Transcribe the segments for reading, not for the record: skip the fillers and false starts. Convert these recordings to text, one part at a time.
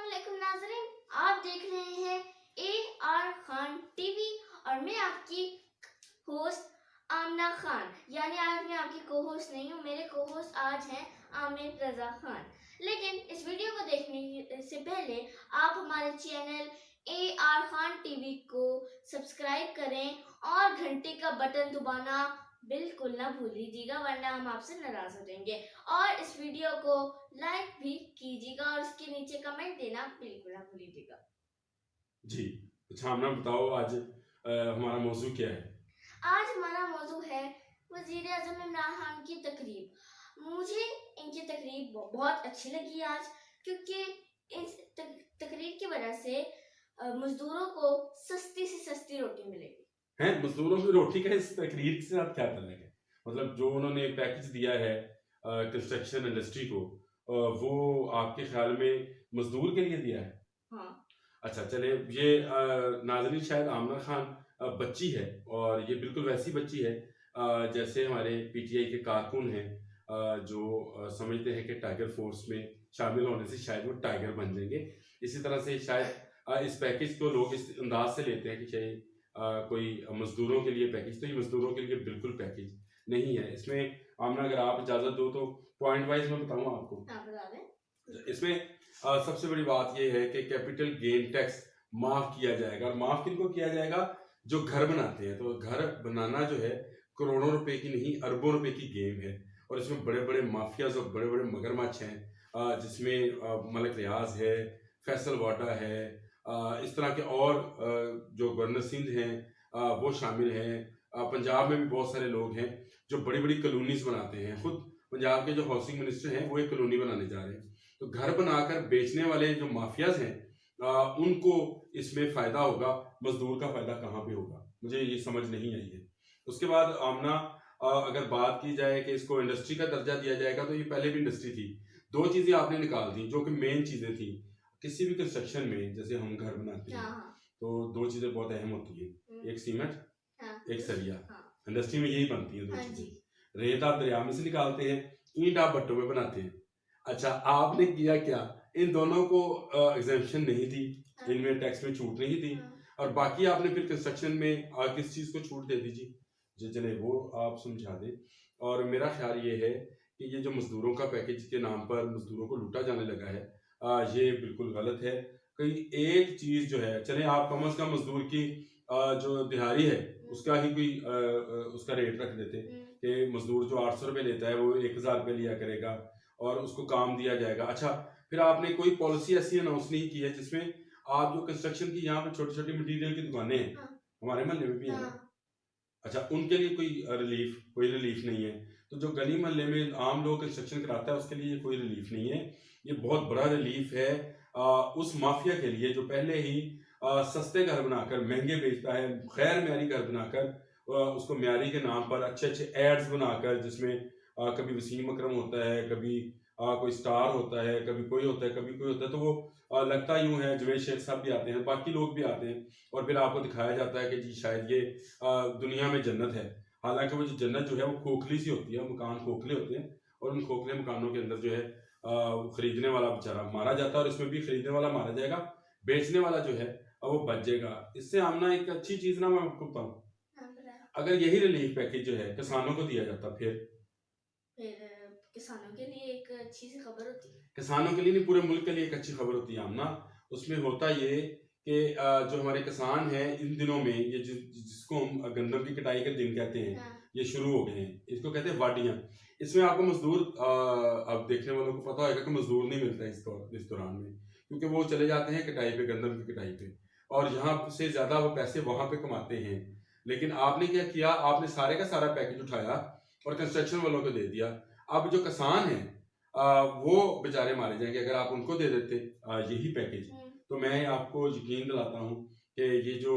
अस्सलामुअलैकुम नाज़रीन, आप देख रहे हैं AR खान टीवी और मैं आपकी होस्ट आमना खान। यानी आज मैं आपकी को होस्ट नहीं हूँ, मेरे को होस्ट आज हैं आमिर रजा खान। लेकिन इस वीडियो को देखने से पहले आप हमारे चैनल AR खान टीवी को सब्सक्राइब करें और घंटी का बटन दबाना बिल्कुल ना भूल लीजिएगा, वरना हम आपसे नाराज हो जाएंगे। और इस वीडियो को लाइक भी कीजिएगा और इसके नीचे कमेंट देना बिल्कुल ना भूलिएगा। जी, अच्छा आमना बताओ आज हमारा मौजू क्या है? आज हमारा मौजू है वज़ीर आज़म इमरान खान की तकरीब। मुझे इनकी तकरीब बहुत अच्छी लगी आज, क्योंकि इस तकरीब की वजह से मजदूरों को सस्ती से सस्ती रोटी मिलेगी। हैं, मजदूरों की रोटी का इस तकरीर के साथ क्या ताल्लुक है? मतलब जो उन्होंने पैकेज दिया है कंस्ट्रक्शन इंडस्ट्री को, वो आपके ख्याल में मजदूर के लिए दिया है? हाँ। अच्छा चले, ये नाज़रीन शायद आमना खान बच्ची है और ये बिल्कुल वैसी बच्ची है जैसे हमारे पीटीआई के कारकुन हैं जो समझते हैं कि टाइगर फोर्स में शामिल होने से शायद वो टाइगर बन जाएंगे। इसी तरह से शायद इस पैकेज को लोग इस अंदाज से लेते हैं कि शायद कोई मजदूरों के लिए पैकेज, तो ये मजदूरों के लिए बिल्कुल पैकेज नहीं है। इसमें आमना अगर आप इजाज़त दो तो पॉइंट वाइज मैं बताऊँ आपको। आप बता दें। इसमें सबसे बड़ी बात यह है कि कैपिटल गेन टैक्स माफ किया जाएगा, और माफ किनको किया जाएगा? जो घर बनाते हैं। तो घर बनाना जो है करोड़ों रुपए की नहीं, अरबों रुपए की गेम है, और इसमें बड़े बड़े माफियाज और बड़े बड़े मगरमच्छ हैं, जिसमें मलिक रियाज है, फैसल वाडा है, इस तरह के और जो गवर्नर सिंध हैं वो शामिल हैं। पंजाब में भी बहुत सारे लोग हैं जो बड़ी बड़ी कॉलोनीज बनाते हैं। खुद पंजाब के जो हाउसिंग मिनिस्टर हैं वो एक कॉलोनी बनाने जा रहे हैं। तो घर बनाकर बेचने वाले जो माफियाज हैं उनको इसमें फायदा होगा, मजदूर का फायदा कहाँ पे होगा? मुझे ये समझ नहीं आई है। उसके बाद आमना, अगर बात की जाए कि इसको इंडस्ट्री का दर्जा दिया जाएगा, तो ये पहले भी इंडस्ट्री थी। दो चीजें आपने निकाल दी जो कि मेन चीजें थी किसी भी कंस्ट्रक्शन में। जैसे हम घर बनाते हैं तो दो चीजें बहुत अहम होती है, एक सीमेंट, एक सरिया। इंडस्ट्री में यही बनती है दो चीजें। रेत आप दरिया में से निकालते हैं, ईंट आप भट्टों में बनाते हैं। अच्छा, आपने किया क्या? इन दोनों को एग्जेम्पशन नहीं थी, इनमें टैक्स में छूट नहीं थी, और बाकी आपने फिर कंस्ट्रक्शन में किस चीज को छूट दे दी जी? चले वो आप समझा दें। और मेरा ख्याल ये है कि ये जो मजदूरों का पैकेज के नाम पर मजदूरों को लूटा जाने लगा है, ये बिल्कुल गलत है। कहीं एक चीज जो है, चले आप कम अज कम मजदूर की जो दिहाड़ी है उसका ही कोई उसका रेट रख देते कि मजदूर जो 800 रुपये लेता है वो 1000 रुपये लिया करेगा और उसको काम दिया जाएगा। अच्छा, फिर आपने कोई पॉलिसी ऐसी अनाउंस नहीं की है जिसमें आप जो कंस्ट्रक्शन की यहाँ पे छोटी छोटी मटेरियल की दुकानें हैं, हमारे मोहल्ले में भी हैं। अच्छा, उनके लिए कोई रिलीफ नहीं है। तो जो गली मोहल्ले में आम लोग कंस्ट्रक्शन कराता है उसके लिए कोई रिलीफ नहीं है। ये बहुत बड़ा रिलीफ है उस माफिया के लिए जो पहले ही सस्ते घर बनाकर महंगे बेचता है, गैर म्यारी घर बनाकर उसको म्यारी के नाम पर अच्छे अच्छे एड्स बनाकर, जिसमें कभी वसीम अकरम होता है, कभी कोई स्टार होता है, कभी कोई होता है, कभी कोई होता है, तो वो लगता यूं है जवेद शेख साहब भी आते हैं, बाकी लोग भी आते हैं, और फिर आपको दिखाया जाता है कि जी शायद ये दुनिया में जन्नत है। हालांकि वो जो जन्नत जो है वो खोखली सी होती है, मकान खोखले होते हैं, और उन खोखले मकानों के अंदर जो है खरीदने वाला बेचारा मारा जाता है, और इसमें भी खरीदने वाला मारा जाएगा, बेचने वाला जो है वो बच जाएगा। इससे आमना एक अच्छी चीज ना मैं आपको बताऊं, अगर यही रिलीफ पैकेज जो है किसानों को दिया जाता, फिर किसानों के लिए एक अच्छी सी खबर होती है। किसानों के लिए नहीं, पूरे मुल्क के लिए एक अच्छी खबर होती है आमना। उसमें होता ये कि जो हमारे किसान हैं इन दिनों में, ये जिसको हम गंदम की कटाई के दिन कहते हैं, ये शुरू हो गए हैं। इसको कहते हैं वाडियां। इसमें आपको मजदूर, अब देखने वालों को पता होगा कि मजदूर नहीं मिलता इस दौरान में, क्योंकि वो चले जाते हैं कटाई पे, गंदम की कटाई पे, और यहाँ से ज्यादा वो पैसे वहां पे कमाते हैं। लेकिन आपने क्या किया? आपने सारे का सारा पैकेज उठाया और कंस्ट्रक्शन वालों को दे दिया। अब जो किसान है वो बेचारे मारे जाएंगे अगर आप उनको दे देते यही पैकेज। तो मैं आपको यकीन दिलाता हूँ कि ये जो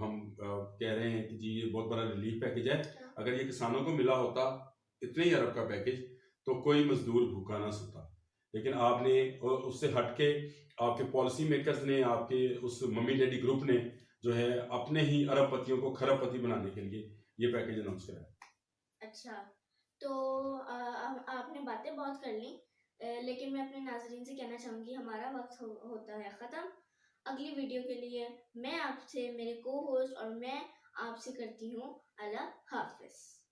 हम कह रहे हैं कि जी ये बहुत बड़ा रिलीफ पैकेज है, अगर ये किसानों को मिला होता इतने ही अरब का पैकेज, तो कोई मजदूर भूखा ना सोता। लेकिन आपने उससे हटके, आपके पॉलिसी मेकर्स ने, आपके उस मम्मी डैडी ग्रुप ने जो है अपने ही अरबपतियों को खरबपति बनाने के लिए ये पैकेज अनाउंस कराया। अच्छा, तो आपने बातें बहुत कर ली, लेकिन मैं अपने नाज़रीन से कहना चाहूँगी हमारा वक्त होता है ख़त्म। अगली वीडियो के लिए मैं आपसे, मेरे को होस्ट और मैं आपसे करती हूँ अल्लाह हाफ़िज़।